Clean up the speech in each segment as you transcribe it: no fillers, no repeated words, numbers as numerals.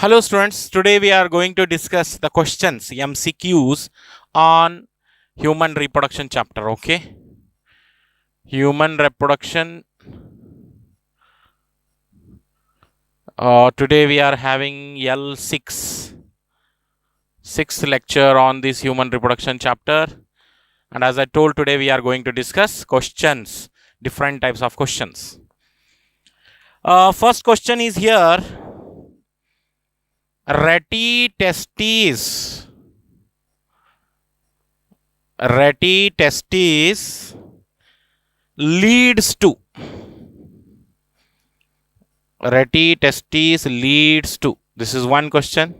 Hello students, today we are going to discuss the questions MCQs on human reproduction chapter. Okay, human reproduction. Today we are having L6 sixth lecture on this human reproduction chapter, and as I told, today we are going to discuss questions, different types of questions. First question is here. Reti testis leads to. Reti testis leads to. This is one question.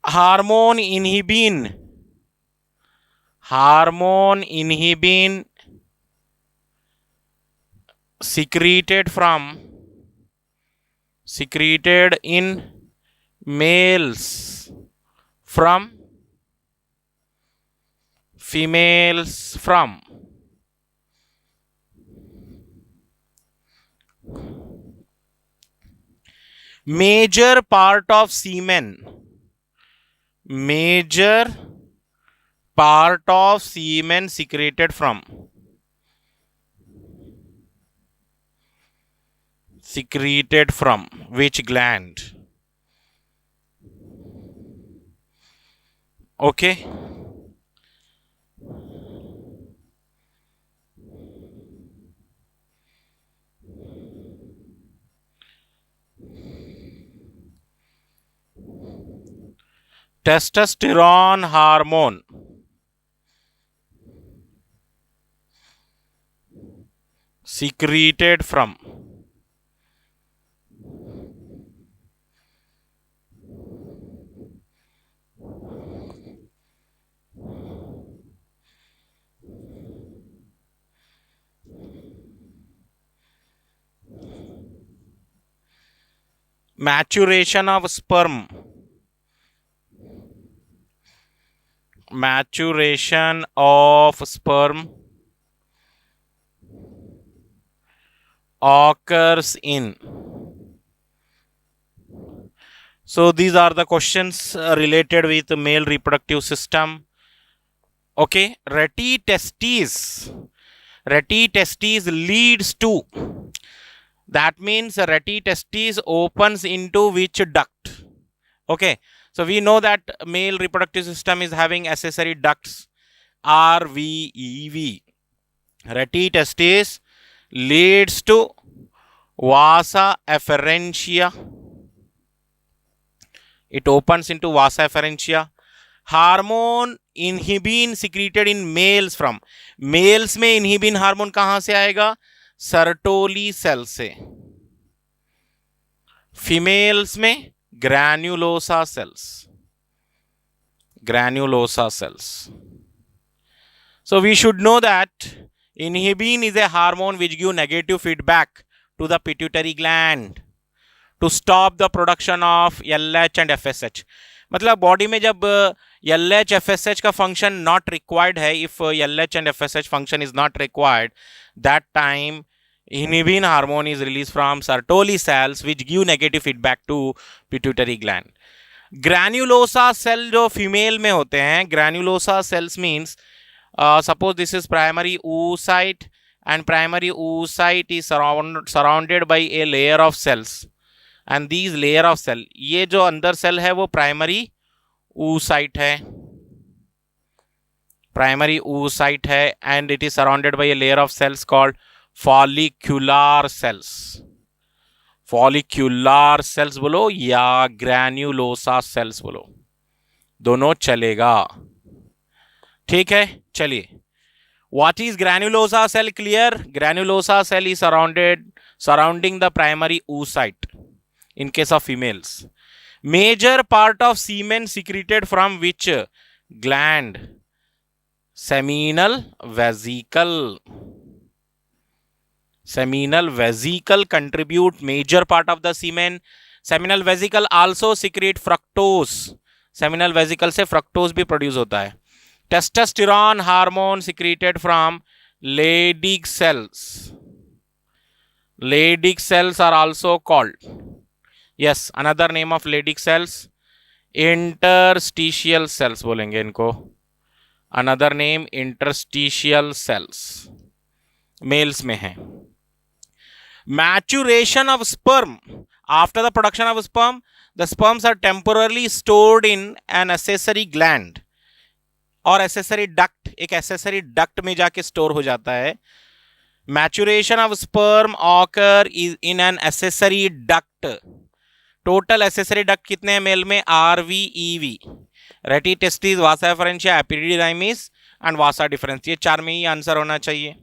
Hormone inhibin secreted in males from females from. Major part of semen secreted from which gland? Okay, testosterone hormone secreted from. Maturation of sperm occurs in. So these are the questions related with the male reproductive system. Okay, reti testis leads to. That means reti testis opens into which duct? Okay, so we know that male reproductive system is having accessory ducts RVEV. Reti testis leads to vasa efferentia. It opens into vasa efferentia. Hormone inhibin secreted in males from. Males में inhibin hormone कहां से आएगा? Sertoli cell से. Females में granulosa cells. So we should know that inhibin is a hormone which gives negative feedback to the pituitary gland to stop the production of LH and FSH. मतलब body में जब LH FSH का function not required है, if LH and FSH function is not required, that time inhibin hormone is released from Sertoli cells which give negative feedback to pituitary gland. Granulosa cell जो female में होते हैं, granulosa cells means suppose this is primary oocyte and primary oocyte is surrounded by a layer of cells. And these layer of cell, ये जो अंदर cell है वो primary oocyte है, and it is surrounded by a layer of cells called follicular cells बोलो या granulosa cells बोलो, दोनों चलेगा. ठीक है, चलिए. What is granulosa cell? Clear? Granulosa cell is surrounding the primary oocyte in case of females. Major part of semen secreted from which gland? Seminal vesicle. Seminal vesicle contribute major part of the semen. Seminal vesicle also secrete fructose. Seminal vesicle से fructose भी produce होता है. testosterone hormone secreted from Leydig cells. Leydig cells are also called, yes, another name of Leydig cells, interstitial cells बोलेंगे इनको, another name interstitial cells, males में है. Maturation of sperm. After the production of sperm, the sperms are temporarily stored in an accessory gland और accessory duct, एक accessory duct में जाके store हो जाता है. Maturation of sperm occur in an accessory duct. Total accessory duct कितने हैं mail में? RVEV, रेटी testis, Vasa efferentia, epididymis and vasa difference. ये चार में ही आंसर होना चाहिए.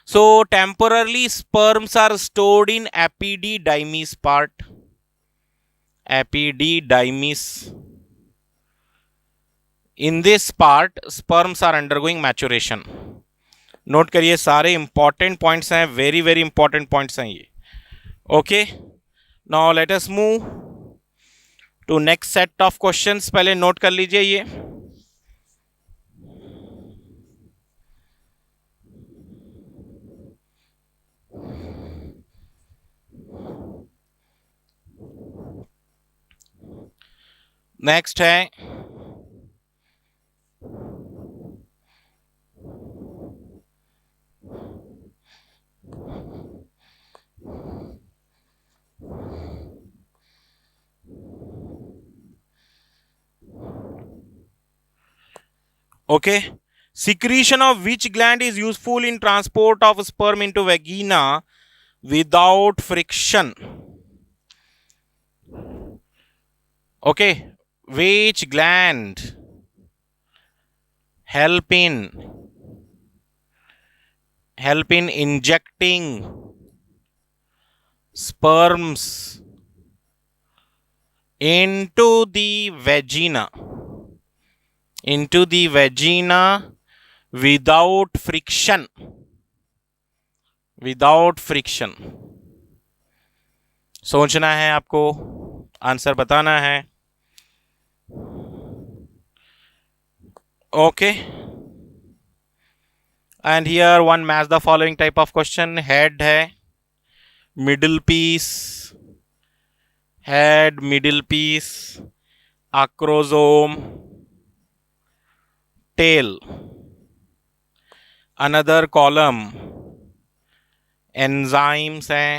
So temporarily sperms are stored in epididymis part. Epididymis. In this part, sperms are undergoing maturation. Note करिए, सारे इंपॉर्टेंट पॉइंट्स हैं, वेरी वेरी इंपॉर्टेंट पॉइंट्स हैं ये. Okay, now let us move to next set of questions. पहले note कर लीजिए ये. Next है okay, secretion of which gland is useful in transport of sperm into vagina without friction? Okay, which gland help in injecting sperms into the vagina without friction. सोचना है आपको, answer बताना है. Okay, and here one match the following type of question. Head है, middle piece, head, middle piece, acrosome, tail. Another column enzymes है,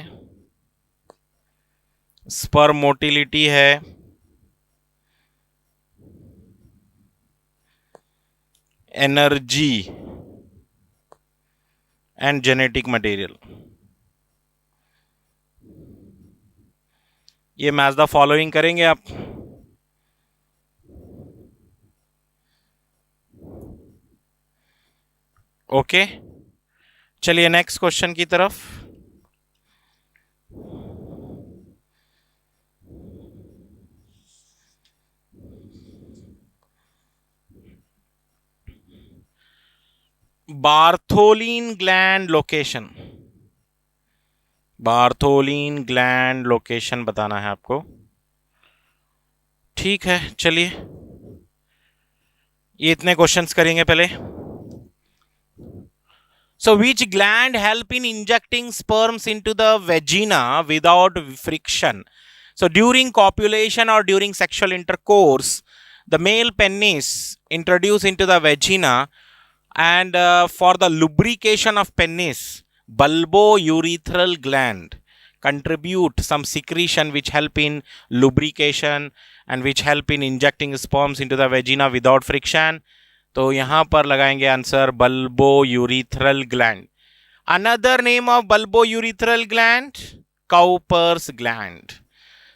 sperm motility है, energy and genetic material. ये match the following करेंगे आप. Okay, चलिए next question की तरफ. Bartholin gland location. Bartholin gland location बताना है आपको. ठीक है, चलिए ये इतने क्वेश्चंस करेंगे पहले. So which gland help in injecting sperms into the vagina without friction? So during copulation or during sexual intercourse, the male penis introduced into the vagina, and for the lubrication of penis, bulbourethral gland contribute some secretion which help in lubrication and which help in injecting sperms into the vagina without friction. तो यहां पर लगाएंगे answer bulbourethral gland. Another name of bulbourethral gland, Cowper's gland.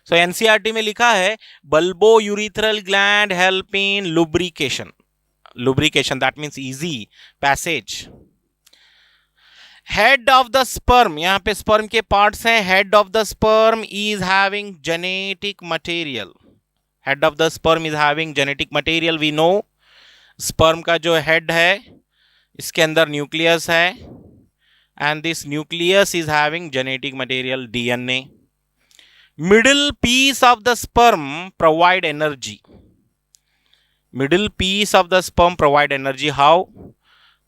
So NCERT में लिखा है bulbourethral gland help in lubrication. That means easy passage. Head of the sperm, यहाँ पे sperm के parts हैं. Head of the sperm is having genetic material. Head of the sperm is having genetic material. We know sperm का जो head है इसके अंदर nucleus है, and this nucleus is having genetic material, DNA. Middle piece of the sperm provide energy. Middle piece of the sperm provide energy. How?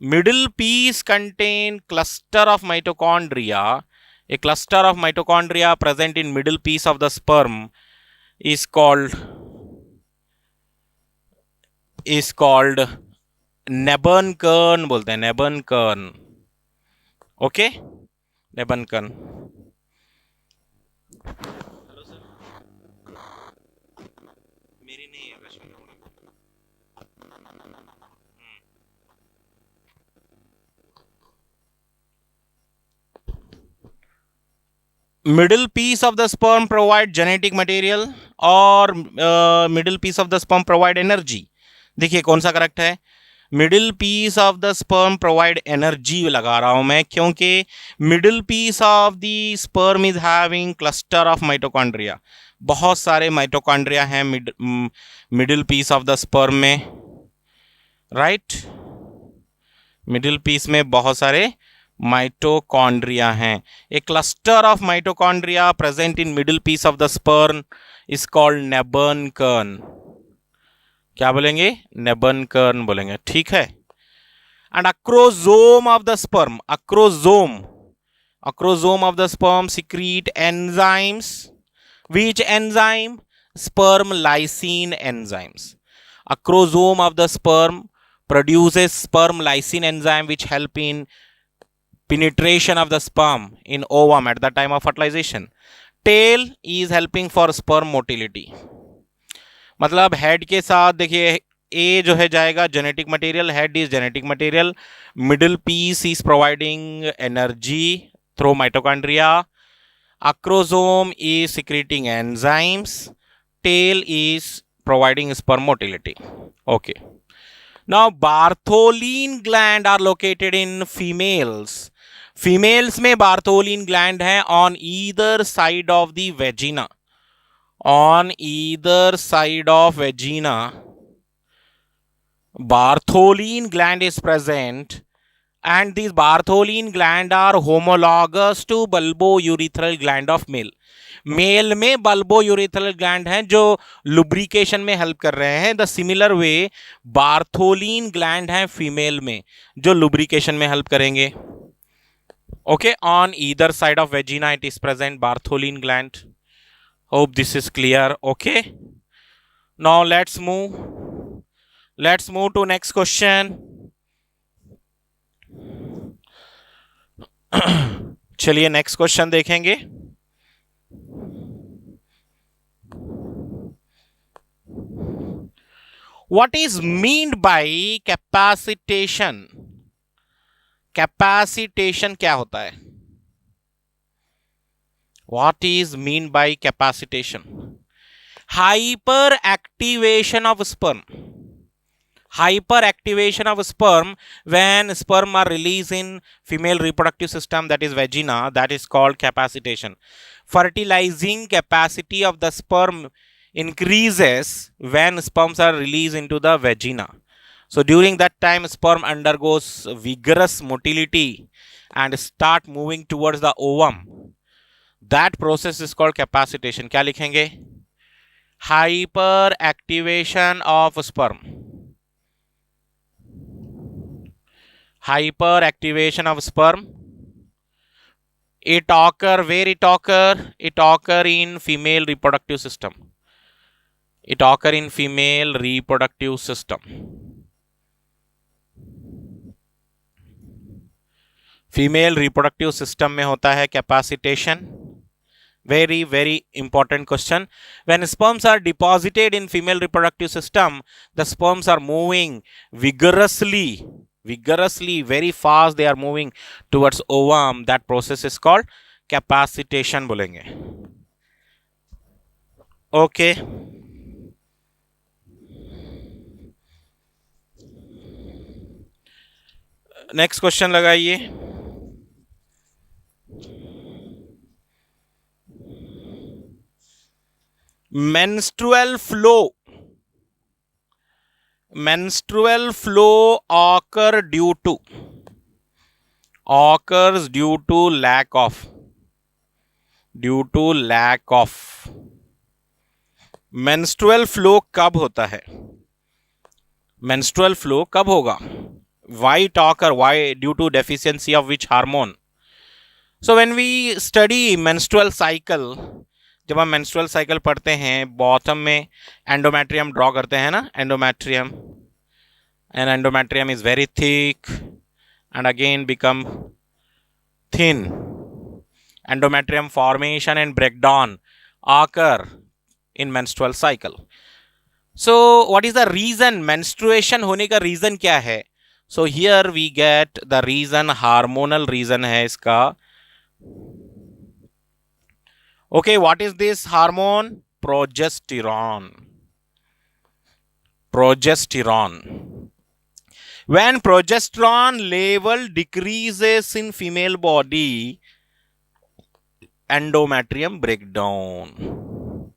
Middle piece contain cluster of mitochondria. A cluster of mitochondria present in middle piece of the sperm is called Nabern kern बोलते हैं, Nabern kern. Okay, Nabern kern. Hello sir, मेरी नहीं है वैसे. Middle piece of the sperm provide genetic material और middle piece of the sperm provide energy. देखिए कौन सा करेक्ट है. Middle piece of the sperm provide energy लगा रहा हूं मैं, क्योंकि middle piece of the sperm is having cluster of mitochondria. बहुत सारे माइटोकॉन्ड्रिया हैं middle piece of the sperm में, राइट. मिडिल पीस में बहुत सारे माइटोकॉन्ड्रिया हैं. A cluster of mitochondria present in middle piece of the sperm is called Nebenkern. क्या बोलेंगे? नेबर्न कर्न बोलेंगे. ठीक है. And acrosome of the sperm, acrosome of the sperm secrete enzymes. Which enzyme? Sperm lysin enzymes. Acrosome of the sperm produces sperm lysine enzyme which help in penetration of the sperm in ovum at the time of fertilization. Tail is helping for sperm motility. मतलब head के साथ देखिए, ए जो है जाएगा genetic material, head is genetic material, middle piece is providing energy through mitochondria, acrosome is secreting enzymes, tail is providing sperm motility. Okay. Now Bartholin gland are located in females. Females में Bartholin gland है on either side of the vagina. On either side of vagina, Bartholin gland is present, and these Bartholin gland are homologous to bulbourethral gland of male. Male में bulbourethral gland हैं जो lubrication में help कर रहे हैं. The similar way Bartholin gland हैं female में जो लुब्रिकेशन में हेल्प करेंगे. Okay, on either side of vagina it is present Bartholin gland. Hope this is clear. Okay, now let's move to next question. चलिए next question देखेंगे. What is meant by capacitation? Capacitation क्या होता है? What is meant by capacitation? Hyperactivation of sperm. Hyperactivation of sperm when sperm are released in female reproductive system, that is vagina, that is called capacitation. Fertilizing capacity of the sperm increases when sperms are released into the vagina. So during that time sperm undergoes vigorous motility and start moving towards the ovum. That process is called capacitation. क्या लिखेंगे? Hyperactivation of sperm. Hyperactivation of sperm. It occur where it occur? It occur in female reproductive system. It occur in female reproductive system. Female reproductive system में होता है capacitation. Very, very important question. When sperms are deposited in female reproductive system, the sperms are moving vigorously, very fast. They are moving towards ovum. That process is called capacitation बोलेंगे. Okay. Next question लगाइए. menstrual flow occurs due to lack of menstrual flow कब होता है? menstrual flow कब होगा? Why talk or why? Due to deficiency of which hormone? So when we study menstrual cycle, जब हम menstrual cycle पढ़ते हैं, बॉटम में endometrium ड्रॉ करते हैं ना, endometrium, and endometrium is very thick and again become thin. Endometrium formation and breakdown occur in menstrual cycle. So what is the reason? Menstruation होने का reason क्या है? So here we get the reason, hormonal reason है इसका. Okay, what is this hormone? Progesterone. Progesterone. When progesterone level decreases in female body, endometrium breakdown.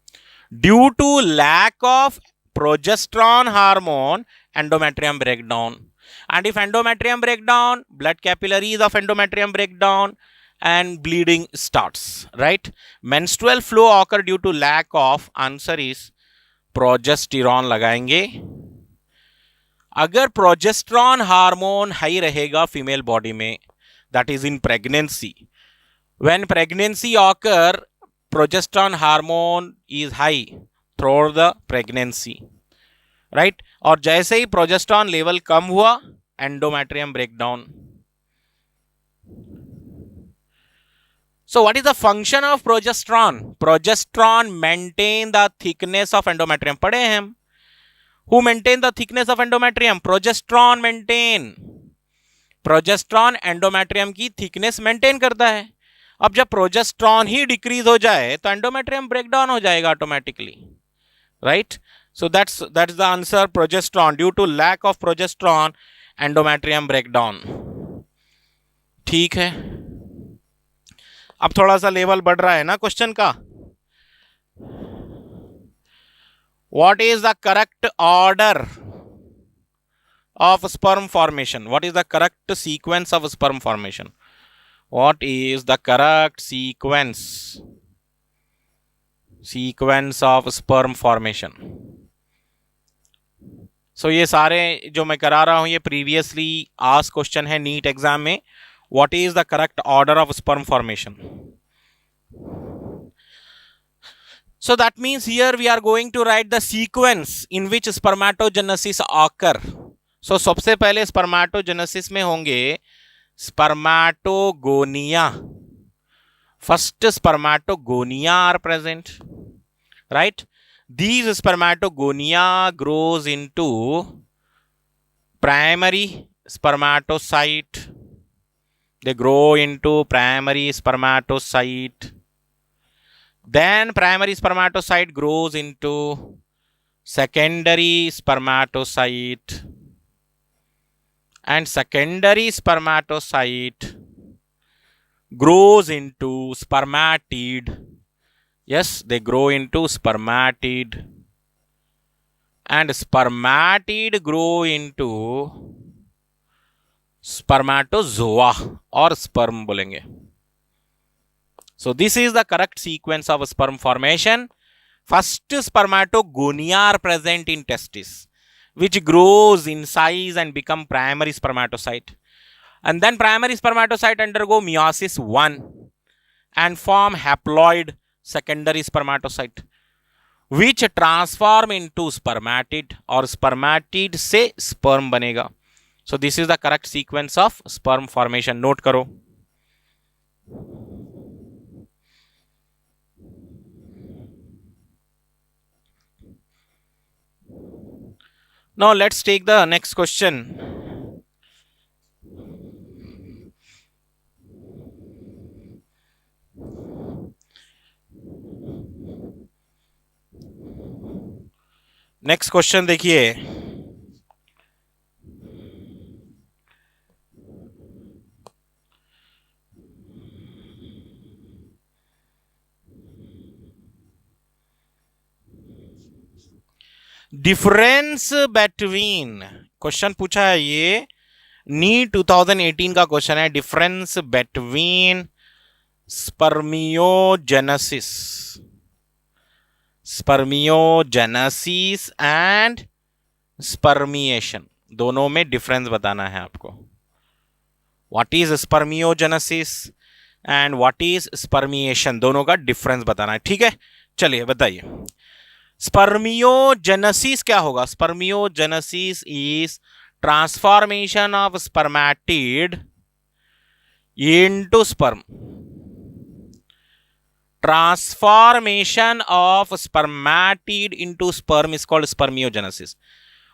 Due to lack of progesterone hormone, endometrium breakdown. And if endometrium breakdown, blood capillaries of endometrium breakdown and bleeding starts, right? Menstrual flow occur due to lack of, answer is progesterone लगाएंगे. अगर progesterone hormone high रहेगा female body में, that is in pregnancy. When pregnancy occur, progesterone hormone is high throughout the pregnancy, right? और जैसे ही progesterone level कम हुआ, endometrium breakdown. So what is the function of progesterone? Progesterone maintain the thickness of endometrium. पढ़े हैं हम. Who maintain the thickness of endometrium? Progesterone maintain. Progesterone endometrium की thickness maintain करता है. अब जब प्रोजेस्टेरॉन ही डिक्रीज हो जाए तो एंडोमेट्रियम ब्रेकडाउन हो जाएगा automatically, right? So that's the answer. Progesterone, due to lack of progesterone endometrium breakdown. ठीक है, अब थोड़ा सा लेवल बढ़ रहा है ना क्वेश्चन का. What is the correct order of sperm formation? What is the correct sequence of sperm formation? What is the correct sequence of sperm formation? So ये सारे जो मैं करा रहा हूं ये previously asked question है नीट एग्जाम में. What is the correct order of sperm formation? So that means here we are going to write the sequence in which spermatogenesis occur. So सबसे पहले spermatogenesis में होंगे spermatogonia. First spermatogonia are present, right? These spermatogonia grows into primary spermatocyte. They grow into primary spermatocyte. Then primary spermatocyte grows into secondary spermatocyte. And secondary spermatocyte grows into spermatid. Yes, they grow into spermatid. And spermatid grow into spermatozoa or sperm बोलेंगे. So this is the correct sequence of sperm formation. First spermatogonia are present in testis, which grows in size and become primary spermatocyte. And then primary spermatocyte undergo meiosis 1 and form haploid secondary spermatocyte, which transform into spermatid और spermatid से sperm बनेगा. So this is the correct sequence of sperm formation. Note करो. Now let's take the next question. Next question देखिए. Difference between, question पूछा है ये NEET 2018 का question है. Difference between spermiogenesis and spermiation, दोनों में डिफरेंस बताना है आपको. What is spermiogenesis and what is spermiation, दोनों का डिफरेंस बताना है. ठीक है, चलिए बताइए. स्पर्मियोजेनेसिस क्या होगा? Spermiogenesis is transformation of spermatid into sperm. Transformation of spermatid into sperm is called spermiogenesis.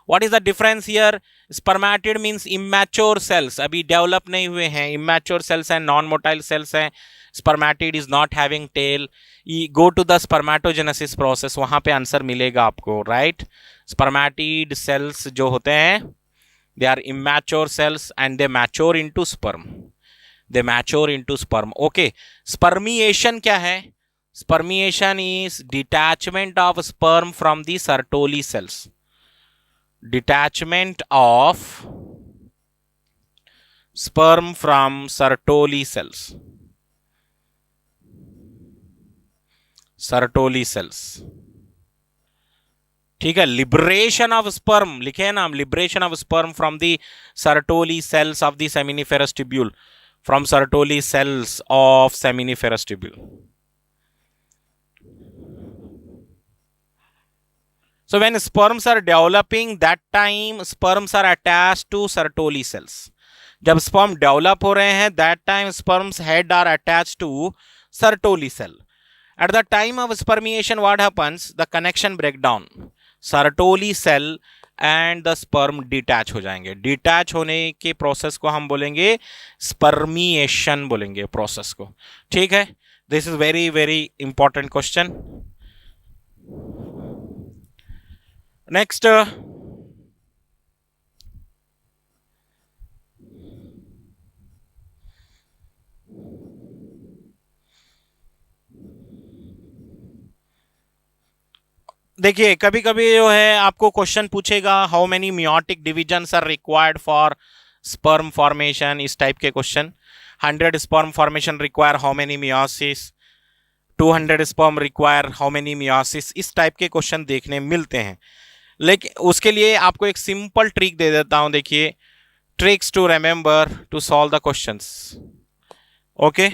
What is the difference here? Spermatid means immature cells, अभी develop नहीं हुए हैं. Immature cells and non-motile cells हैं. Spermatid is not having tail. Go to the spermatogenesis process, वहां पे answer मिलेगा आपको, right? Spermatid cells जो होते हैं, they are immature cells and they mature into sperm. They mature into sperm. Okay. Spermiation क्या है? Spermiation is detachment of sperm from the Sertoli cells. Detachment of sperm from Sertoli cells. Sertoli cells. ठीक है. Liberation of sperm लिखे हैं ना हम, liberation of sperm from the Sertoli cells of the seminiferous tubule, from Sertoli cells of seminiferous tubule. So when sperms are developing, that time sperms are attached to Sertoli cells. जब sperm develop हो रहे हैं, that time sperms head are attached to Sertoli cell. At the time of spermiation, what happens? The connection break down. Sertoli cell and the sperm detach हो जाएंगे. Detach होने के process को हम बोलेंगे spermiation बोलेंगे प्रोसेस को. ठीक है. This is very very important question. Next, देखिए कभी कभी जो है आपको क्वेश्चन पूछेगा how many meiotic divisions are required for sperm formation. इस टाइप के question. 100 sperm formation require how many meiosis, 200 sperm require how many meiosis. इस टाइप के क्वेश्चन देखने मिलते हैं. लेकिन उसके लिए आपको एक सिंपल ट्रिक दे देता हूं. देखिए, tricks to remember to solve the questions. Okay.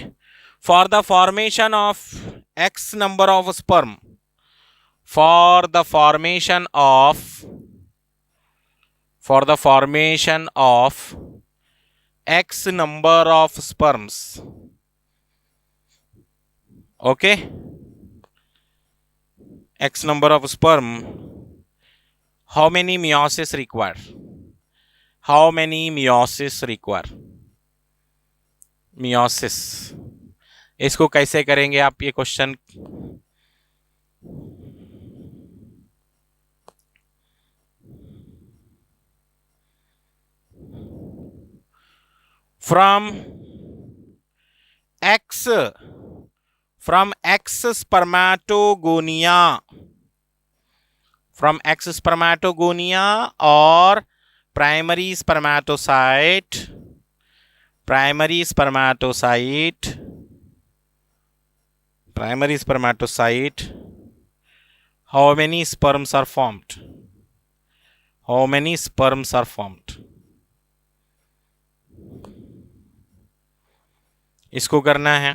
For the formation of X number of sperm, for the formation of X number of sperms. Okay. X number of sperm, how many meiosis require? How many meiosis require? Meiosis. इसको कैसे करेंगे आप ये question? From X spermatogonia, from X spermatogonia or primary spermatocyte, how many sperms are formed? How many sperms are formed? इसको करना है.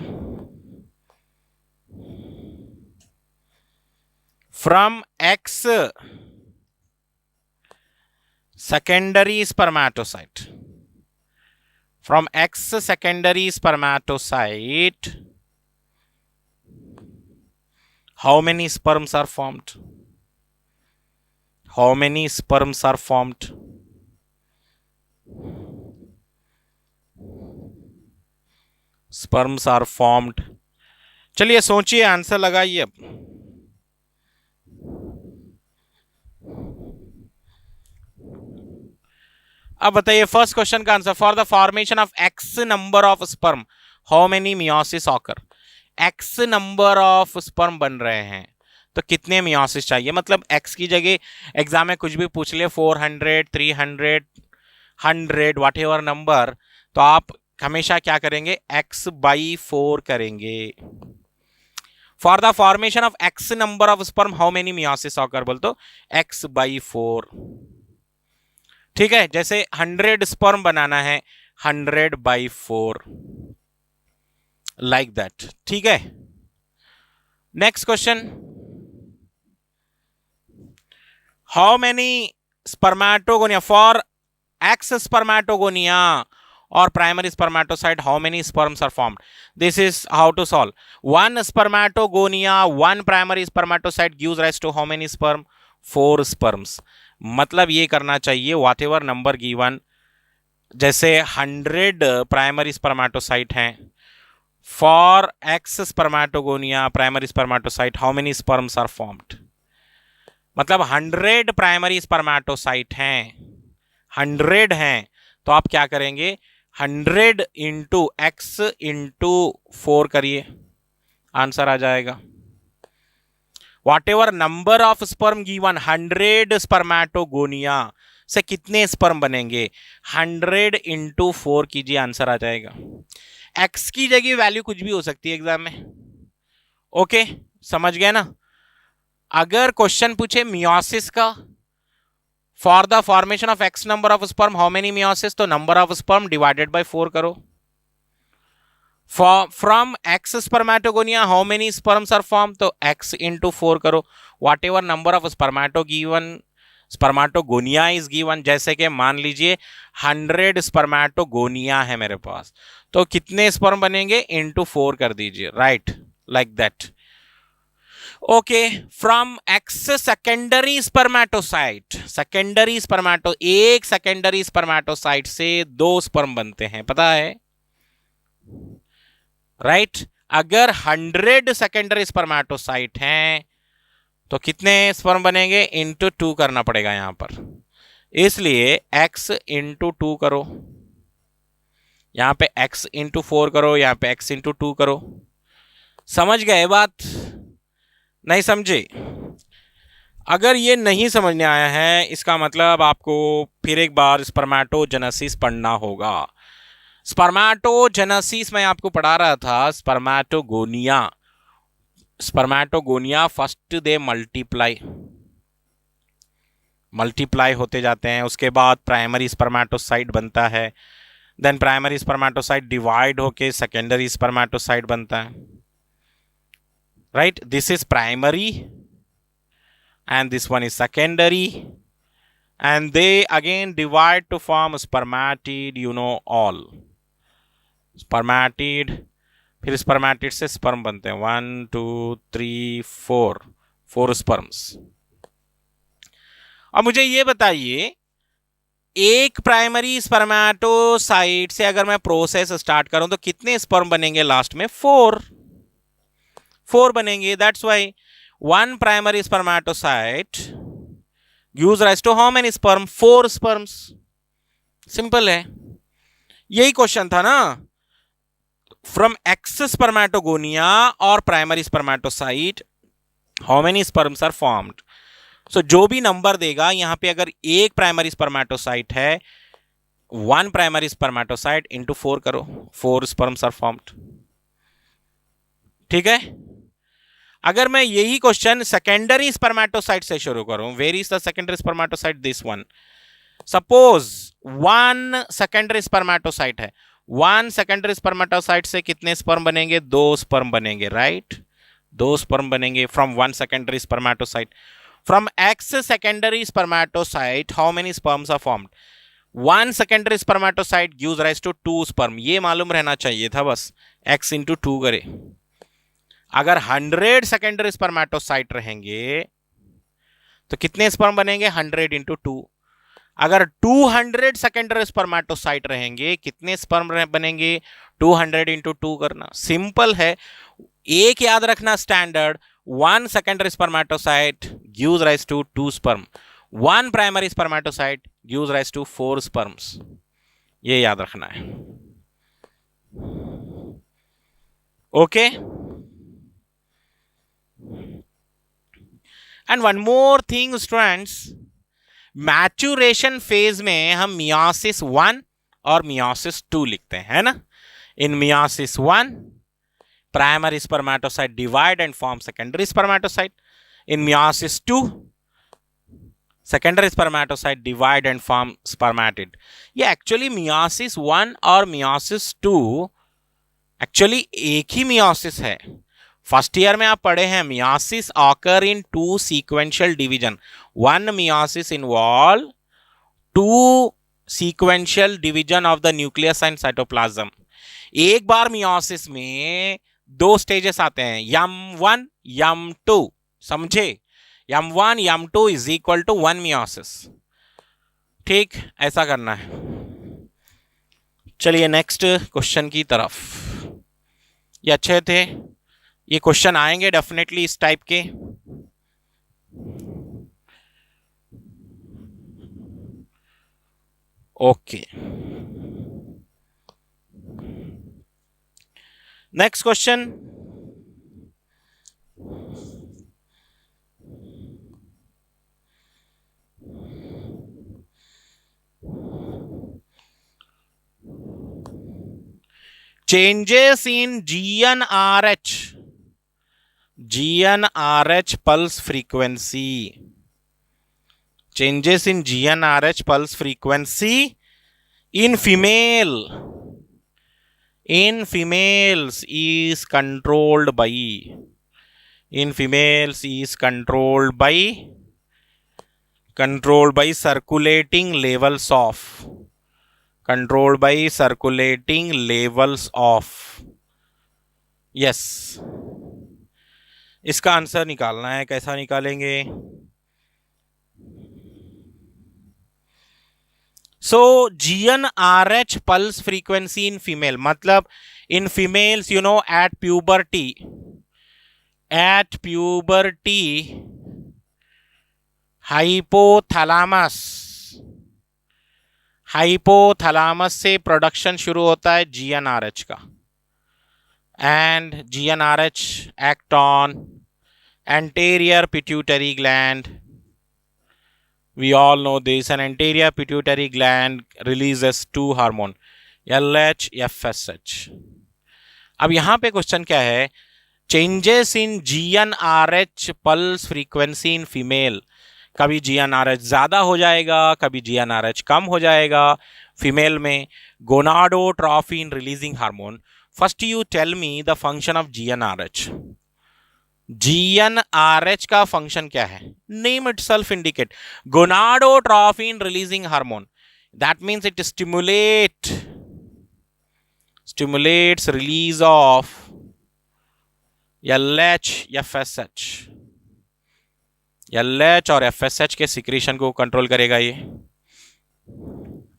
From X secondary spermatocyte, from X secondary spermatocyte, how many sperms are formed? How many sperms are formed? Sperms are formed. चलिए सोचिए, answer लगाइए अब. अब बताइए first question का answer. For the formation of X number of sperm, how many meiosis occur? X number of sperm बन रहे हैं तो कितने मियोसिस चाहिए? मतलब एक्स की जगह एग्जाम में कुछ भी पूछ ले, 400, 300, 100, वॉट एवर नंबर, तो आप हमेशा क्या करेंगे? x by 4 करेंगे. For the formation of X number of sperm, how many meiosis occur? बोल तो x by 4. ठीक है, जैसे 100 स्पर्म बनाना है 100/4 लाइक दैट। ठीक है, next question, how many spermatogonia for X spermatogonia or primary spermatocyte, how many sperms are formed? This is how to solve. One spermatogonia, one primary spermatocyte gives rise to how many sperm? 4 sperms. मतलब ये करना चाहिए whatever number given, जैसे 100 primary spermatocyte हैं, for X spermatogonia primary spermatocyte how many sperms are formed. मतलब 100 primary spermatocyte हैं, 100 हैं, तो आप क्या करेंगे 100 इंटू एक्स इंटू 4 करिए, आंसर आ जाएगा। What ever number of sperm given, 100 spermatogonia से कितने स्पर्म बनेंगे, 100 इंटू 4 कीजिए, आंसर आ जाएगा। एक्स की जगह वैल्यू कुछ भी हो सकती है एग्जाम में। ओके, समझ गए ना। अगर क्वेश्चन पूछे मियोसिस का, for the formation of X number of sperm how many meiosis, तो number of sperm divided by 4 करो। From X spermatogonia how many sperms are form, तो एक्स इंटू 4 करो। Whatever number of spermatogonia is given, जैसे कि मान लीजिए 100 spermatogonia है मेरे पास, तो कितने स्पर्म बनेंगे, इंटू 4 कर दीजिए, right, like that. Okay, from X secondary spermatocyte, एक सेकेंडरी स्पर्मेटोसाइट से 2 स्पर्म बनते हैं, पता है, राइट। अगर 100 सेकेंडरी स्पर्मेटोसाइट हैं तो कितने स्पर्म बनेंगे, इंटू 2 करना पड़ेगा यहां पर, इसलिए x इंटू 2 करो, यहां पे x इंटू 4 करो, यहां पे x इंटू 2 करो। समझ गए बात, नहीं समझे? अगर ये नहीं समझने आया है, इसका मतलब आपको फिर एक बार स्पर्मेटोजेनेसिस पढ़ना होगा। स्पर्मेटोजेनेसिस मैं आपको पढ़ा रहा था, स्पर्मेटोगोनिया फर्स्ट दे मल्टीप्लाई होते जाते हैं, उसके बाद प्राइमरी स्पर्मेटोसाइट बनता है, देन प्राइमरी स्पर्मेटोसाइट डिवाइड होके सेकेंडरी स्पर्मेटोसाइट बनता है, right? This is primary and this one is secondary, and they again divide to form spermatid, you know all spermatid, फिर स्पर्मेटिड से स्पर्म बनते हैं, 1 2 3 4 स्पर्म्स। अब मुझे ये बताइए, एक प्राइमरी स्पर्मेटोसाइट से अगर मैं प्रोसेस स्टार्ट करूं तो कितने स्पर्म बनेंगे, लास्ट में 4 बनेंगे। That's why 1 primary spermatocyte gives rise to how many sperm, 4 sperms. Simple है, यही क्वेश्चन था ना। फ्रॉम एक्स स्पर्मेटोगोनिया और primary spermatocyte how many sperms are formed. So जो भी नंबर देगा, यहां पे अगर एक प्राइमरी स्पर्मेटोसाइट है, 1 प्राइमरी स्पर्मेटोसाइट इंटू 4 करो, 4 स्पर्म्स आर फॉर्म्ड। ठीक है। अगर मैं यही क्वेश्चन सेकेंडरी स्पर्मेटोसाइट से शुरू करूं, where is the secondary spermatocyte, this one. Suppose 1 secondary spermatocyte है, 1 सेकेंडरी स्पर्मेटोसाइट से कितने स्पर्म बनेंगे, 2 स्पर्म बनेंगे, राइट, 2 स्पर्म बनेंगे from 1 secondary spermatocyte. From X secondary spermatocyte how many sperms are formed, 1 secondary spermatocyte gives rise to 2 sperm. ये मालूम रहना चाहिए था बस, x इंटू 2 करे। अगर 100 सेकेंडरी स्पर्मेटोसाइट रहेंगे तो कितने स्पर्म बनेंगे, 100 इंटू 2। अगर 200 सेकेंडरी स्पर्मेटोसाइट रहेंगे, कितने स्पर्म बनेंगे, 200 इंटू 2 करना। सिंपल है, एक याद रखना standard, 1 secondary spermatocyte gives rise to 2 sperm, 1 primary spermatocyte gives rise to 4 sperms. ये याद रखना है। Okay. And one more thing students, maturation phase में हम मियोसिस 1 और मियोसिस 2 लिखते हैं, है ना। इन meiosis 1 primary spermatocyte divide and form secondary spermatocyte. In meiosis 2 secondary spermatocyte divide and form spermatid. ये एक्चुअली मियोसिस 1 और मियोसिस 2 एक्चुअली एक ही मियोसिस है। फर्स्ट ईयर में आप पढ़े हैं meiosis occur in 2 sequential division, 1 meiosis involve 2 sequential division of the nucleus and cytoplasm. एक बार meiosis में 2 स्टेजेस आते हैं, यम 1 यम 2, समझे? यम 1 यम 2 इज इक्वल टू 1 मियोसिस। ठीक, ऐसा करना है। चलिए नेक्स्ट क्वेश्चन की तरफ। ये अच्छे थे, ये क्वेश्चन आएंगे डेफिनेटली इस टाइप के। Okay, next question. Changes in GnRH pulse frequency. Changes in GnRH pulse frequency in females is controlled by circulating levels of yes. इसका आंसर निकालना है, कैसा निकालेंगे? सो GnRH pulse frequency in female, मतलब in females you know at puberty hypothalamus से production शुरू होता है GnRH का, and GnRH act on anterior pituitary gland. We all know this. An anterior pituitary gland releases 2 hormone, LH, FSH. अब यहां पे question क्या है? Changes in GnRH pulse frequency in female. कभी GnRH ज्यादा हो जाएगा, कभी GnRH कम हो जाएगा फीमेल में। Gonadotrophin releasing hormone. First you tell me the function of GnRH। GnRH का फंक्शन क्या है? Name itself indicate, gonadotrophin releasing hormone. That means it stimulates release of LH, FSH। LH और FSH के secretion को control करेगा ये,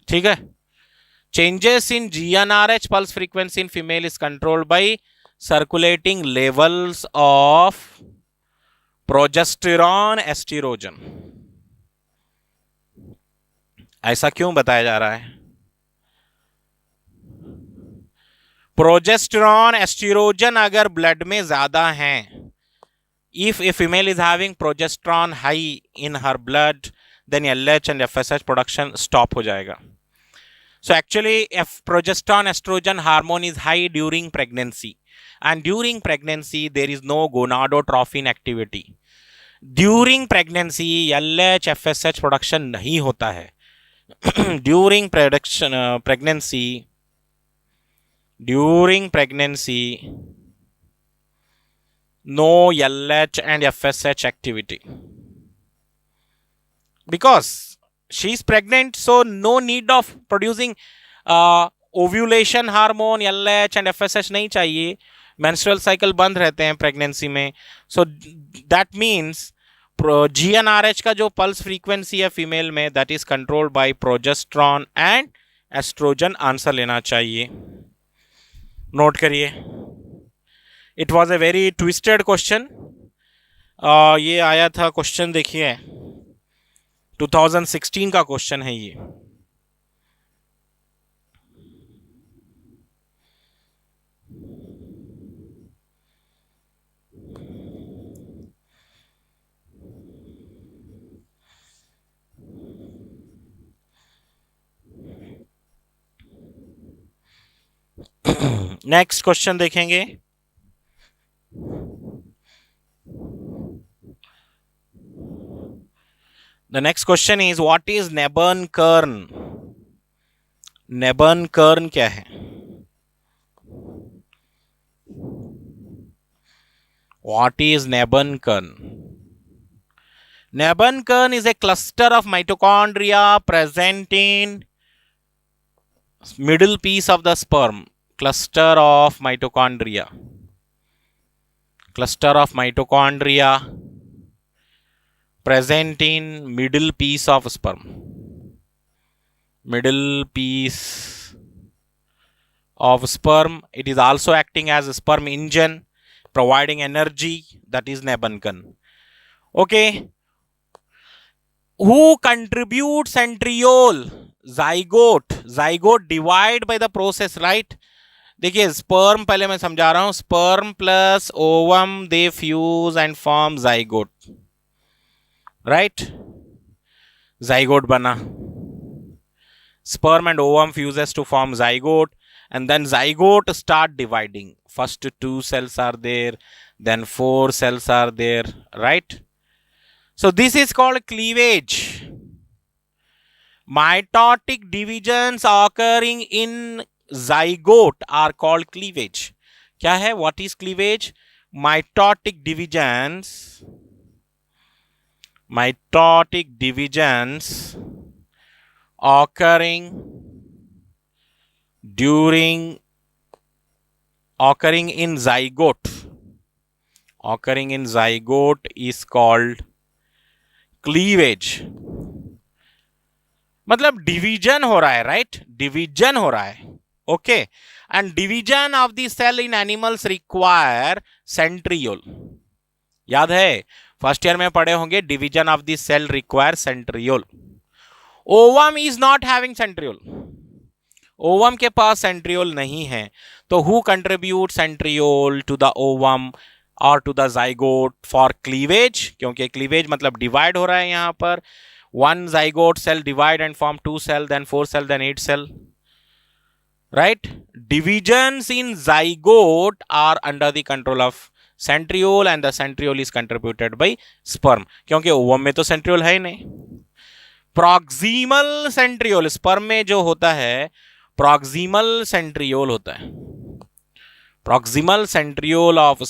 ठीक है। Changes in GnRH pulse frequency in female is controlled by circulating levels of progesterone, estrogen। ऐसा क्यों बताया जा रहा है? प्रोजेस्टेरॉन एस्ट्रोजन अगर ब्लड में ज्यादा हैं, if a female is having progesterone high in her blood, then LH and FSH production stop हो जाएगा। So actually if progesterone estrogen hormone is high during pregnancy, and during pregnancy there is no gonadotrophin activity, during pregnancy LH FSH production नहीं होता है। during pregnancy no LH and FSH activity, because she is pregnant, so no need of producing ovulation hormone, LH and FSH नहीं चाहिए, menstrual cycle बंद रहते हैं pregnancy में। so that means GnRH का जो पल्स फ्रीक्वेंसी है फीमेल में, that is controlled by progesterone and estrogen। Answer लेना चाहिए, नोट करिए। It was a very twisted question. ये आया था क्वेश्चन, देखिए 2016 का क्वेश्चन है ये। नेक्स्ट क्वेश्चन देखेंगे। The next question is, what is Nabern kern? Nabern kern क्या है? What is Nabern kern? Nabern kern is a cluster of mitochondria present in middle piece of the sperm. Cluster of mitochondria present in middle piece of sperm. Middle piece of sperm. It is also acting as a sperm engine, providing energy. That is Nebenken. Okay. Who contributes centriole? Zygote divide by the process, right? देखिए sperm पहले मैं समझा रहा हूं. Sperm plus ovum they fuse and form zygote, right? Zygote बना. Sperm and ovum fuses to form zygote, and then zygote start dividing. First 2 cells are there, then 4 cells are there, right? So this is called cleavage. Mitotic divisions occurring in zygote are called cleavage. क्या है? What is cleavage? Mitotic divisions occurring in zygote is called cleavage. मतलब division हो रहा है, right? Division हो रहा है. Okay. And division of the cell in animals require centriole. याद है फर्स्ट ईयर में पढ़े होंगे, division of the cell require centriole. Ovum is not having centriole. Ovum के पास सेंट्रियोल नहीं है. तो who contribute centriole to the ovum और to the zygote for cleavage? क्योंकि क्लीवेज मतलब डिवाइड हो रहा है यहां पर. 1 zygote cell divide and form 2 cell, then 4 cell, then 8 cell, right? Divisions in zygote are under the control of centriole, and the centriole is contributed by sperm. क्योंकि ovum में तो सेंट्रियोल है ही नहीं. प्रॉक्सिमल सेंट्रियोल स्पर्म में जो होता है, proximal centriole होता है. Proximal centriole of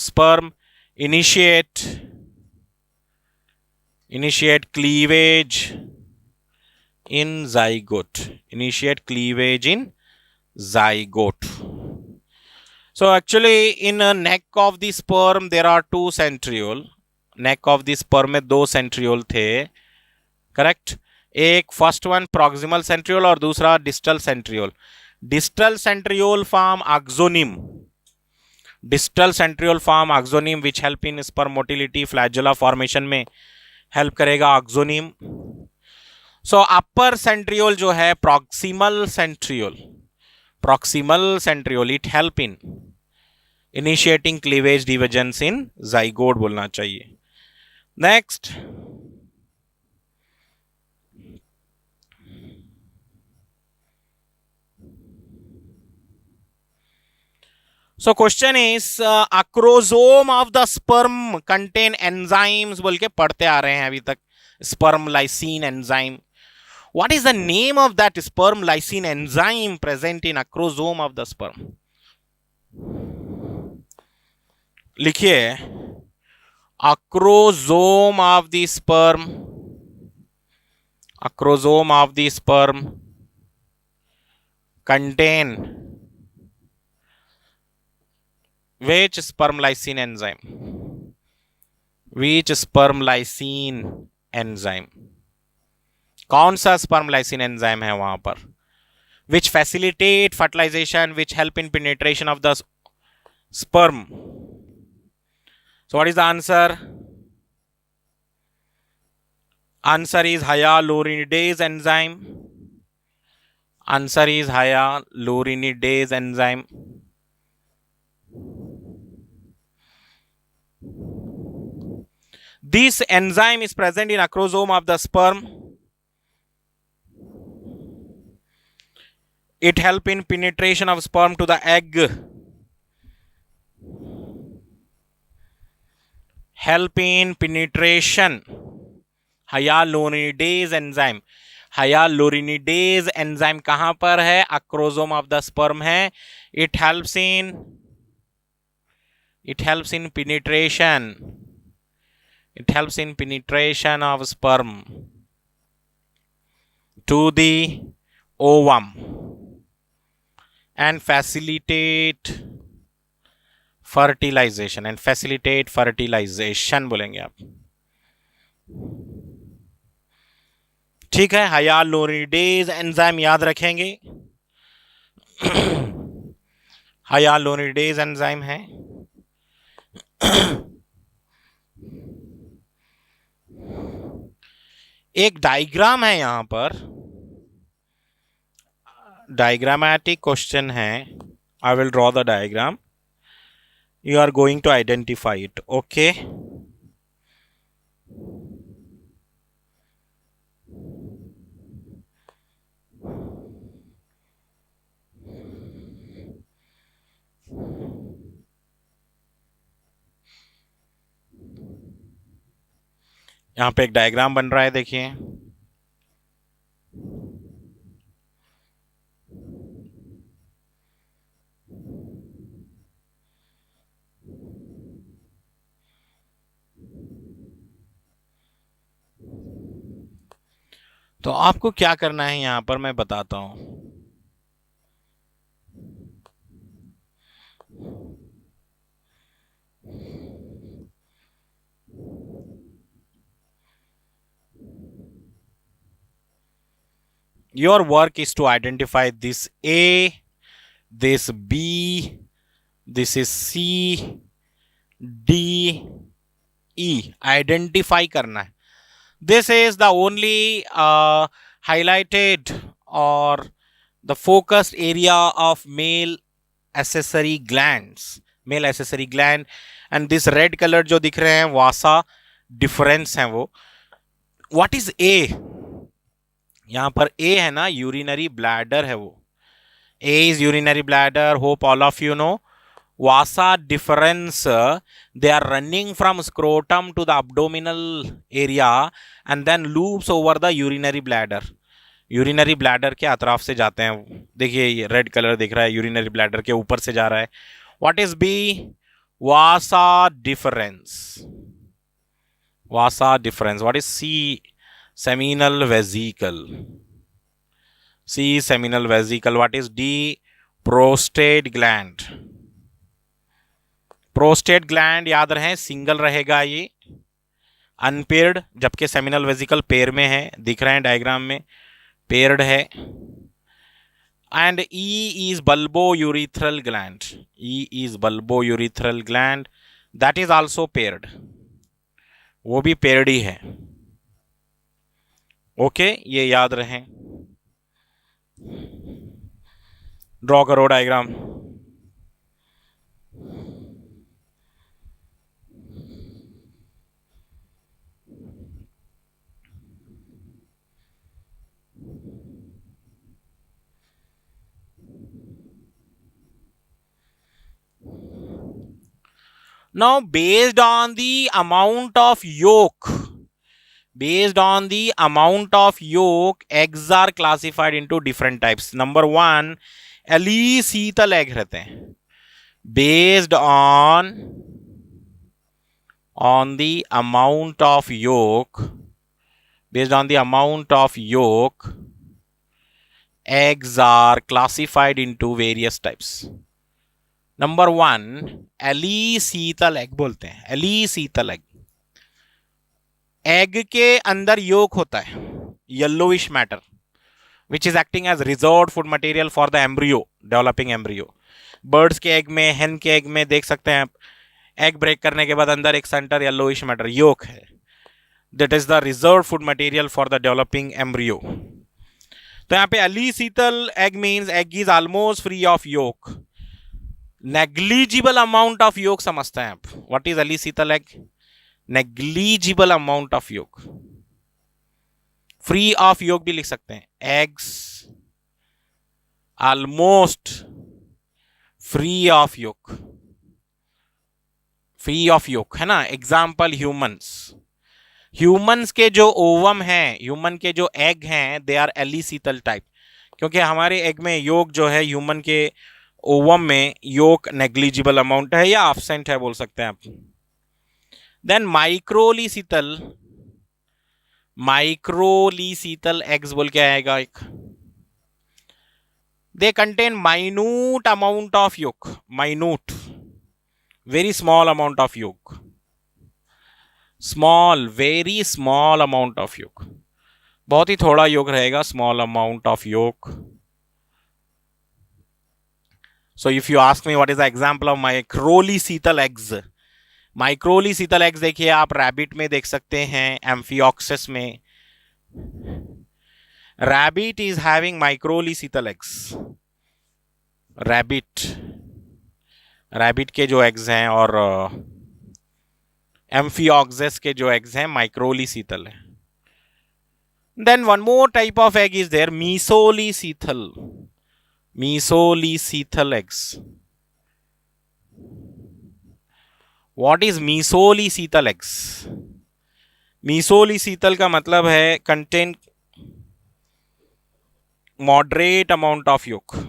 sperm initiate cleavage in zygote. So actually in a neck of the sperm there are 2 centriole. neck of the sperm में 2 centriole थे, करेक्ट? एक फर्स्ट वन proximal centriole और दूसरा distal centriole. Distal centriole form axonym which help in sperm motility, flagella formation में help करेगा axonym. So upper centriole जो है proximal centriole it help in initiating cleavage divergence in zygote बोलना चाहिए. Next, so question is acrosome of the sperm contain enzymes बोल के पढ़ते आ रहे हैं अभी तक. sperm lysine enzyme. What is the name of that sperm lysine enzyme present in acrosome of the sperm? लिखिए, acrosome of the sperm contain which sperm lysine enzyme? कौन सा sperm lysine enzyme है वहां पर? which facilitate fertilization, which help in penetration of the sperm. So what is the answer? Answer is hyaluronidase enzyme. This enzyme is present in acrosome of the sperm. It help in penetration of sperm to the egg. help in penetration. Hyaluronidase enzyme. Hyaluronidase enzyme कहां पर है? acrosome of the sperm है. It helps in penetration. It helps in penetration of sperm to the ovum and facilitate fertilization बोलेंगे आप. ठीक है, हायालुरोनिडेज enzyme याद रखेंगे. हायालुरोनिडेज एंजाइम है. एक डायग्राम है यहां पर, डायग्रामेटिक क्वेश्चन है. I will draw the diagram. You are going to identify it. Okay. यहां पे एक डायग्राम बन रहा है, देखिए. तो आपको क्या करना है यहां पर मैं बताता हूं. Your work is to identify this A, this B, this is C, D, E. Identify करना है. This is the only highlighted or the focused area of male accessory glands. Male accessory gland. And this red color जो दिख रहे हैं वासा difference है वो. What is A? यहां पर A है ना, यूरिनरी ब्लैडर है वो. A is urinary bladder. Hope all of you know. Vasa deferens, they are running from scrotum to the abdominal area and then loops over the urinary bladder. Urinary bladder के अतराफ से जाते हैं. देखिए ये red colour दिख रहा है, urinary bladder के ऊपर से जा रहा है. What is B? Vasa deferens. Vasa deferens. What is C? Seminal vesicle. C seminal vesicle. What is D? Prostate gland. Prostate gland याद रहे सिंगल रहेगा ये, अनपेयर्ड, जबकि सेमिनल वेसिकल पेयर में है. दिख रहे हैं डायग्राम में, पेयर्ड है. And E is bulbourethral gland. E is bulbourethral gland. That is also paired. वो भी पेयर्ड ही है. ओके, ये याद रहे. ड्रॉ करो diagram. Now, based on the amount of yolk, eggs are classified into different types. Number one, Sheetal egg रहते हैं. Based on the amount of yolk, eggs are classified into various types. Number one, शीतल egg बोलते हैं. शीतल egg. Egg के अंदर yolk होता है, yellowish matter, which is acting as reserved food material for the embryo, developing embryo. Birds के egg में, hen के एग में देख सकते हैं आप, एग ब्रेक करने के बाद अंदर एक सेंटर येलोइश मैटर योक है. That is the reserved food material for the developing embryo. तो यहाँ पे शीतल egg means egg is almost free of yolk. Negligible amount of yolk समझते हैं आप. व्हाट इज शीतल egg? Negligible amount of yolk. Free of yolk भी लिख सकते हैं. Eggs almost free of yolk. Free of yolk, है ना। एग्जाम्पल ह्यूमंस, ह्यूमंस के जो ओवम हैं, ह्यूमन के जो एग हैं, दे आर एलिसीतल टाइप, क्योंकि हमारे एग में योक जो है, ह्यूमन के ओवम में योक नेग्लिजिबल अमाउंट है या एब्सेंट है बोल सकते हैं आप। देन माइक्रोलीसीतल, माइक्रोलीसीतल एग्स बोल के आएगा एक, they contain minute amount of yoke, minute, very small amount of yoke, small, very small amount of योक, बहुत ही थोड़ा योग रहेगा, स्मॉल अमाउंट ऑफ योग। So if you ask me what is the example of माइक्रोलीसीतल eggs, माइक्रोलीसीतल eggs देखिए आप rabbit में देख सकते हैं, एम्फिऑक्सिस में, rabbit is having माइक्रोलीसीतल eggs, rabbit, rabbit के जो एग्स हैं और एम्फिऑक्सिस के जो एग्स हैं माइक्रोलीसीतल है। Then one more type of egg is there, mesolysethal, mesolysethal eggs. What is mesolysethal eggs? Mesolysethal का मतलब है contain moderate amount of yolk,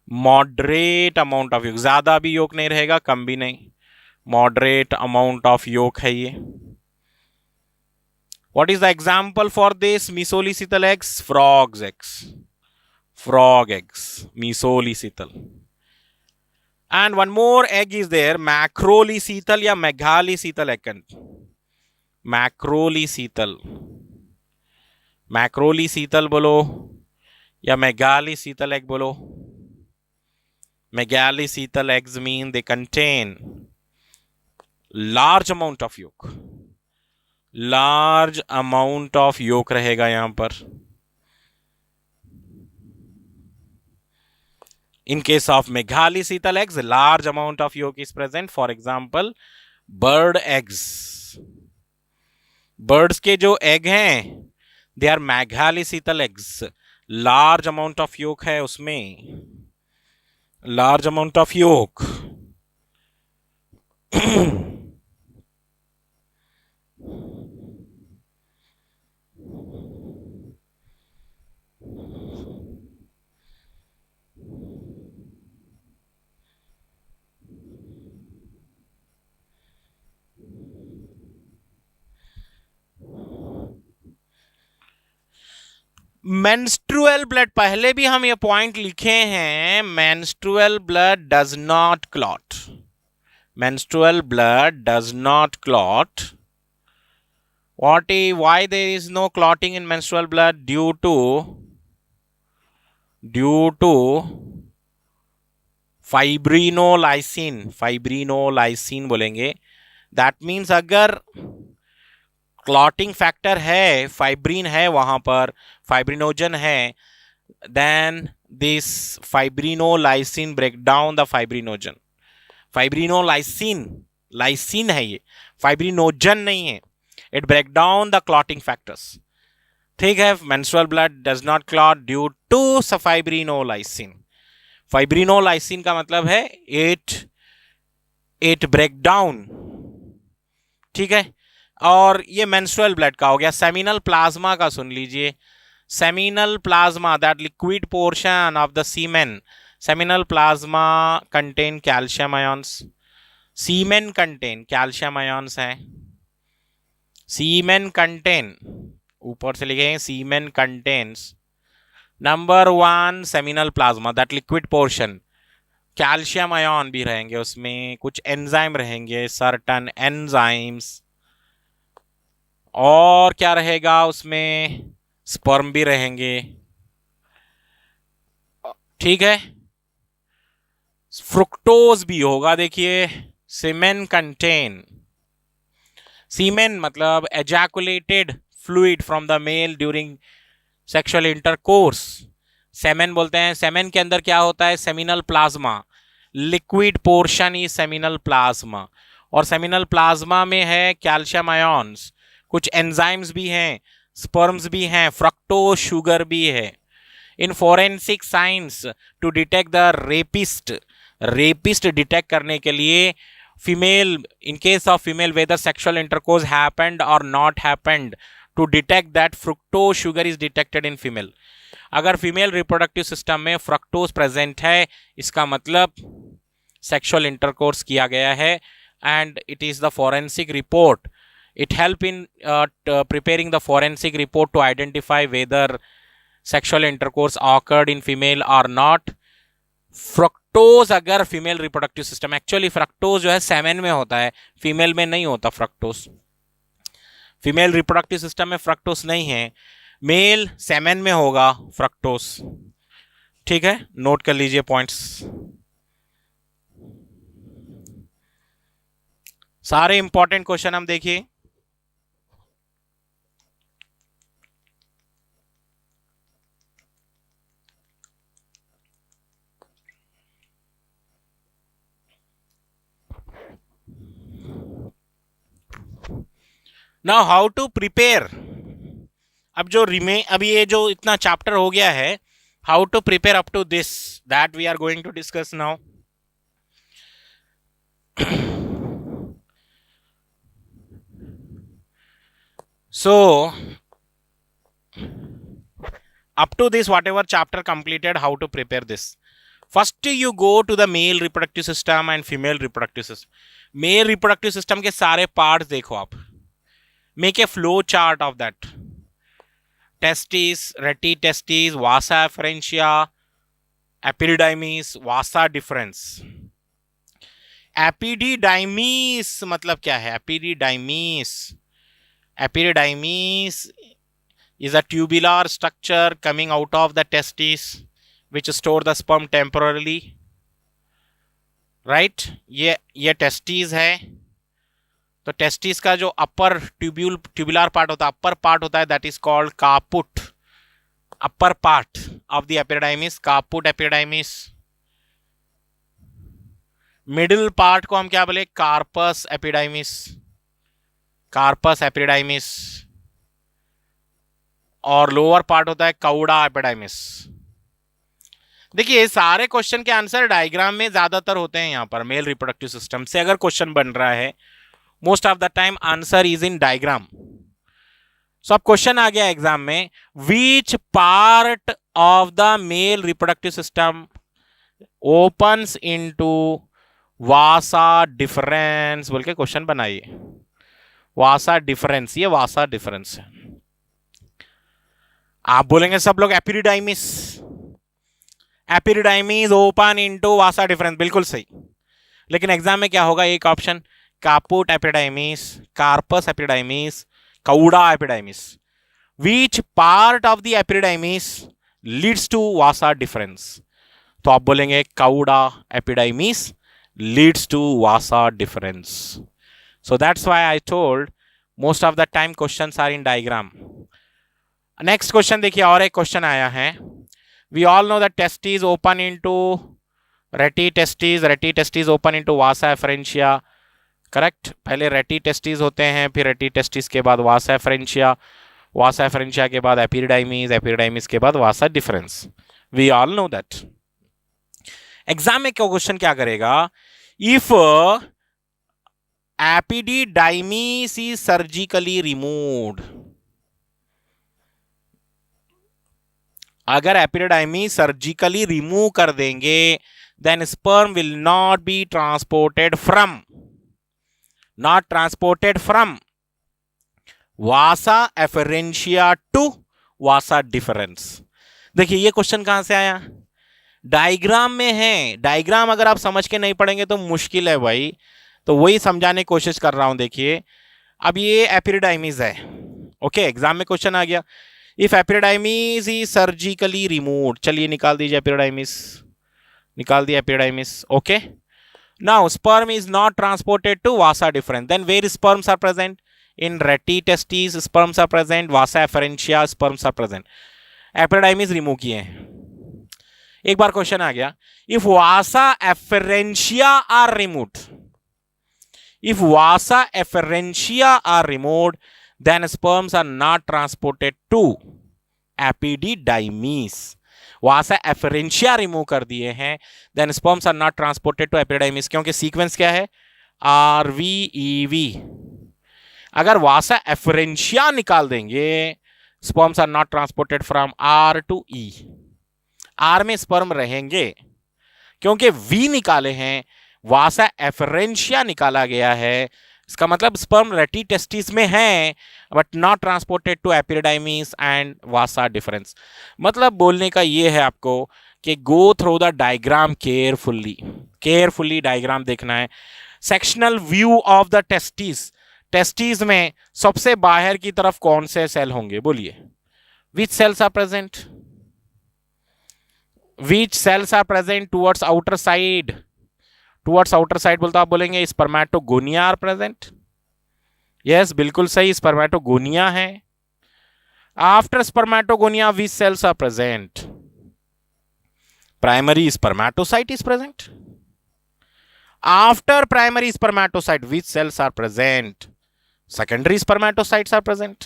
moderate amount of yolk, ज्यादा भी yolk नहीं रहेगा, कम भी नहीं, moderate amount of yolk है ये। What is the example for this mesolysethal eggs? Frogs eggs, frog eggs, mesolysethal. And one more egg is there, macrolysethal या megalysethal egg, macrolysethal, macrolysethal बोलो या megalysethal egg बोलो। megalysethal eggs mean they contain large amount of yolk, large amount of yolk रहेगा यहां पर। In case of megalecithal eggs, large amount of yolk is present. For example bird eggs, birds के जो egg हैं they are megalecithal eggs, large amount of yolk है उसमें, large amount of yolk. Menstrual blood, पहले भी हम ये point लिखे हैं, menstrual blood does not clot, menstrual blood does not clot. why there is no clotting in menstrual blood? due to fibrinolysin, fibrinolysin बोलेंगे। That means अगर clotting factor है, fibrin है वहां पर, फाइब्रिनोजन है, then this fibrinolysin break down the fibrinogen, fibrinolysin, lysin है ये, fibrinogen नहीं है, it break down the clotting factors. ठीक है, menstrual blood does not clot due to fibrinolysin. Fibrinolysin का मतलब है इट ब्रेक डाउन, ठीक है। और ये मेंस्ट्रुअल ब्लड का हो गया। सेमिनल प्लाज्मा का सुन लीजिए, seminal plasma, that liquid portion of the semen, seminal plasma contain calcium ions, semen contain calcium ions हैं, सीमेन कंटेन, ऊपर से लिखे हैं semen contains, number 1 seminal plasma, that liquid portion, calcium ion भी रहेंगे उसमें, कुछ एंजाइम रहेंगे, सर्टन एंजाइम्स, और क्या रहेगा उसमें, स्पर्म भी रहेंगे, ठीक है। फ्रुक्टोज भी होगा, देखिए सीमेन कंटेन, सीमेन मतलब ejaculated fluid from the male during sexual intercourse, semen बोलते हैं। सेमेन के अंदर क्या होता है, seminal plasma, liquid portion is seminal plasma, और सेमिनल प्लाज्मा में है कैल्शियम आयंस, कुछ एंजाइम्स भी हैं, स्पर्म्स भी हैं, फ्रक्टोज शुगर भी है। In forensic science to detect the rapist, rapist detect करने के लिए female, in case of female, whether sexual intercourse happened or not happened, to detect that fructose sugar is detected in female. अगर female reproductive system में fructose present है, इसका मतलब sexual intercourse किया गया है, and it is the forensic report. It help in preparing the forensic report to identify whether sexual intercourse occurred in female or not. Fructose अगर female reproductive system, actually fructose जो है semen में होता है, female में नहीं होता fructose. Female reproductive system में फ्रक्टोज नहीं है, मेल सेमेन में होगा फ्रक्टोज. ठीक है, नोट कर लीजिए पॉइंट्स. सारे इंपॉर्टेंट क्वेश्चन हम देखिए. Now how to prepare. अब जो अब ये जो इतना चैप्टर हो गया है, how to prepare up to this, that we are going to discuss now. So up to this, whatever chapter completed, how to prepare this. First you go to the male reproductive system and female reproductive system. Male reproductive system के सारे parts देखो आप. Make a flow chart of that. Testes, reti testes, vasa efferentia, epididymis, vasa difference. Epididymis मतलब क्या है? Epididymis is a tubular structure coming out of the testes which store the sperm temporarily. right? ये testes है. तो testis का जो अपर tubular part होता है, अपर पार्ट होता है, that is called caput. Upper part of the epididymis, caput epididymis. Middle part को हम क्या बोले? Corpus epididymis, corpus epididymis. और लोअर पार्ट होता है काउडा एपिडाइमिस. देखिए सारे क्वेश्चन के आंसर डायग्राम में ज्यादातर होते हैं. यहां पर मेल रिप्रोडक्टिव सिस्टम से अगर क्वेश्चन बन रहा है, most of the time answer is in diagram. So अब क्वेश्चन आ गया एग्जाम में, which part of the male reproductive system opens into vasa deferens, बोल के क्वेश्चन बनाइए. वासा डिफरेंस, ये वासा डिफरेंस है. आप बोलेंगे सब लोग epididymis, epididymis open into vasa deferens, बिल्कुल सही. लेकिन एग्जाम में क्या होगा? एक option caput epididymis, corpus epididymis, cauda epididymis. Which part of the epididymis leads to vasa deferens? तो आप बोलेंगे cauda epididymis leads to vasa deferens. So that's why I told most of the time questions are in diagram. Next question देखिए, और एक question आया है. We all know that testis open into रेटी testis, रेटी टेस्टिस ओपन इनटू वासा efferentia. Correct, पहले रेटी testis होते हैं, फिर रेटी टेस्टिस के बाद वासा एफरेंशिया, वासा एफरेंशिया के बाद एपिडाइमिस, एपिडाइमिस के बाद vasa deferens. We all know that. Exam में क्वेश्चन क्या करेगा? If epididymis is surgically removed, अगर एपिडिडाइमिस सर्जिकली रिमूव कर देंगे, then sperm will not be transported from, not transported from vasa efferentia to vasa difference. देखिए ये question कहां से आया? डायग्राम में है. डायग्राम अगर आप समझ के नहीं पढ़ेंगे तो मुश्किल है भाई. तो वही समझाने की कोशिश कर रहा हूं. देखिए अब ये एपिडिडाइमिस है. ओके, एग्जाम में क्वेश्चन आ गया, if epididymis is surgically removed. चलिए निकाल दीजिए एपिडिडाइमिस, निकाल दिया epididymis. Okay, now sperm is not transported to vasa difference. Then where sperms are present? In reti testes sperms are present, vasa efferentia sperms are present. Epididymis remove किए हैं. एक बार question आ गया, if vasa efferentia are removed, if vasa efferentia are removed, then sperms are not transported to epididymis. Vasa efferentia remove कर दिए हैं, then sperms are not transported to epididymis. क्योंकि सीक्वेंस क्या है? RVEV। अगर वासा एफरेंशिया निकाल देंगे, sperms are not transported from R to E। R में स्पर्म रहेंगे क्योंकि V निकाले हैं, वासा एफरेंशिया निकाला गया है, इसका मतलब स्पर्म रेटी टेस्टिस में है but not transported to epididymis and vasa deferens. मतलब बोलने का ये है आपको कि go through the diagram carefully diagram देखना है। Sectional view of the testis में सबसे बाहर की तरफ कौन से सेल होंगे, बोलिए। Which cells are present towards outer side बोलते आप बोलेंगे स्पर्मेटोगोनिया आर प्रेजेंट। यस, बिल्कुल सही, स्पर्मेटोगोनिया है। After spermatogonia which cells are present? Primary spermatocyte is present. After primary spermatocyte which cells are present? Secondary spermatocytes are present.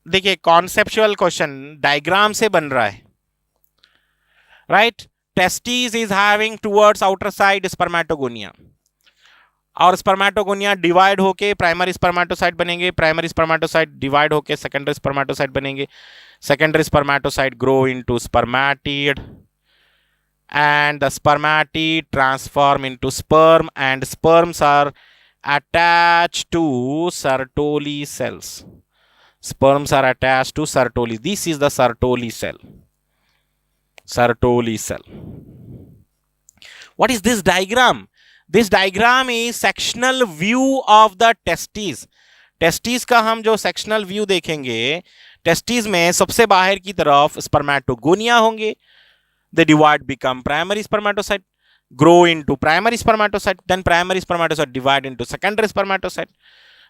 देखिए, conceptual question diagram से बन रहा है, right. Testis is having towards outer side spermatogonia, और spermatogonia divide होके primary spermatocyte बनेंगे, primary spermatocyte divide होके secondary spermatocyte बनेंगे, secondary spermatocyte grow into spermatid and the spermatid transform into sperm and sperms are attached to Sertoli cells. Sperms are attached to Sertoli. This is the Sertoli cell. What is this diagram? This diagram is sectional view of the testes. Testis का हम जो sectional view देखेंगे, testis में सबसे बाहर की तरफ spermatogonia होंगे। They divide, become primary spermatocyte, grow into primary spermatocyte, then primary spermatocyte divide into secondary spermatocyte,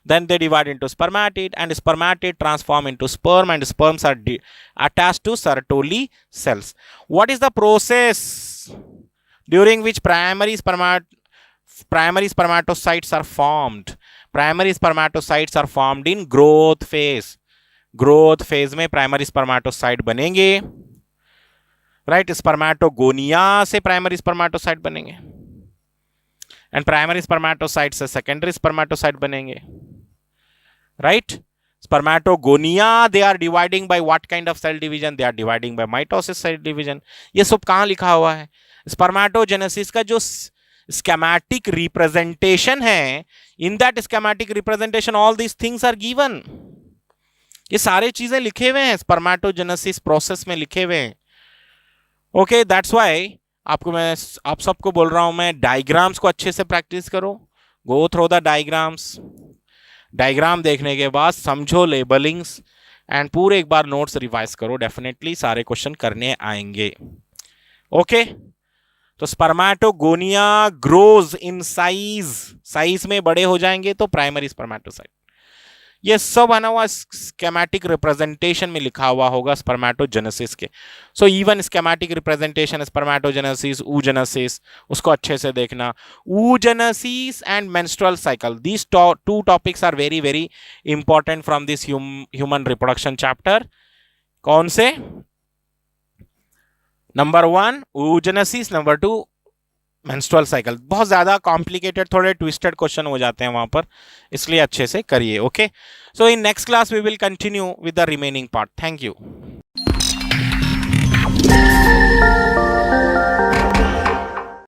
then they divide into spermatid, and spermatid transform into sperm, and sperms are attached to Sertoli cells. What is the process during which primary spermatocytes are formed? Primary spermatocytes are formed in growth phase. Growth phase में primary spermatocyte बनेंगे, right. Spermatogonia से primary spermatocyte बनेंगे, and primary spermatocyte से secondary spermatocyte बनेंगे, right. Spermatogonia they are dividing by what kind of cell division? They are dividing by mitosis cell division. ये सब कहां लिखा हुआ है? स्पर्मेटोजेनेसिस का जो स्कीमेटिक रिप्रेजेंटेशन है, in that schematic representation all these things are given. ये सारे चीजें लिखे हुए हैं स्पर्मेटोजेनेसिस प्रोसेस में, लिखे हुए हैं। ओके, दैट्स वाई आपको मैं आप सबको बोल रहा हूं मैं, डायग्राम्स को अच्छे से प्रैक्टिस करो, गो थ्रू द डायग्राम्स। डायग्राम देखने के बाद समझो लेबलिंग्स, एंड पूरे एक बार नोट्स रिवाइज करो, डेफिनेटली सारे क्वेश्चन करने आएंगे। ओके, तो स्पर्मेटोगोनिया ग्रोज इन साइज में बड़े हो जाएंगे तो प्राइमरी स्पर्मेटोसाइट। ये सब है ना, वो स्कीमेटिक रिप्रेजेंटेशन में लिखा हुआ होगा स्पर्मेटोजेनेसिस के। So even schematic representation spermatogenesis, oogenesis, उसको अच्छे से देखना। oogenesis and menstrual cycle, these two topics are very very important from this human reproduction chapter. कौन से? Number 1 oogenesis, number 2 menstrual cycle. बहुत ज्यादा कॉम्प्लिकेटेड, थोड़े ट्विस्टेड क्वेश्चन हो जाते हैं वहां पर, इसलिए अच्छे से करिए। Okay, so in next class we will continue with the remaining part. Thank you.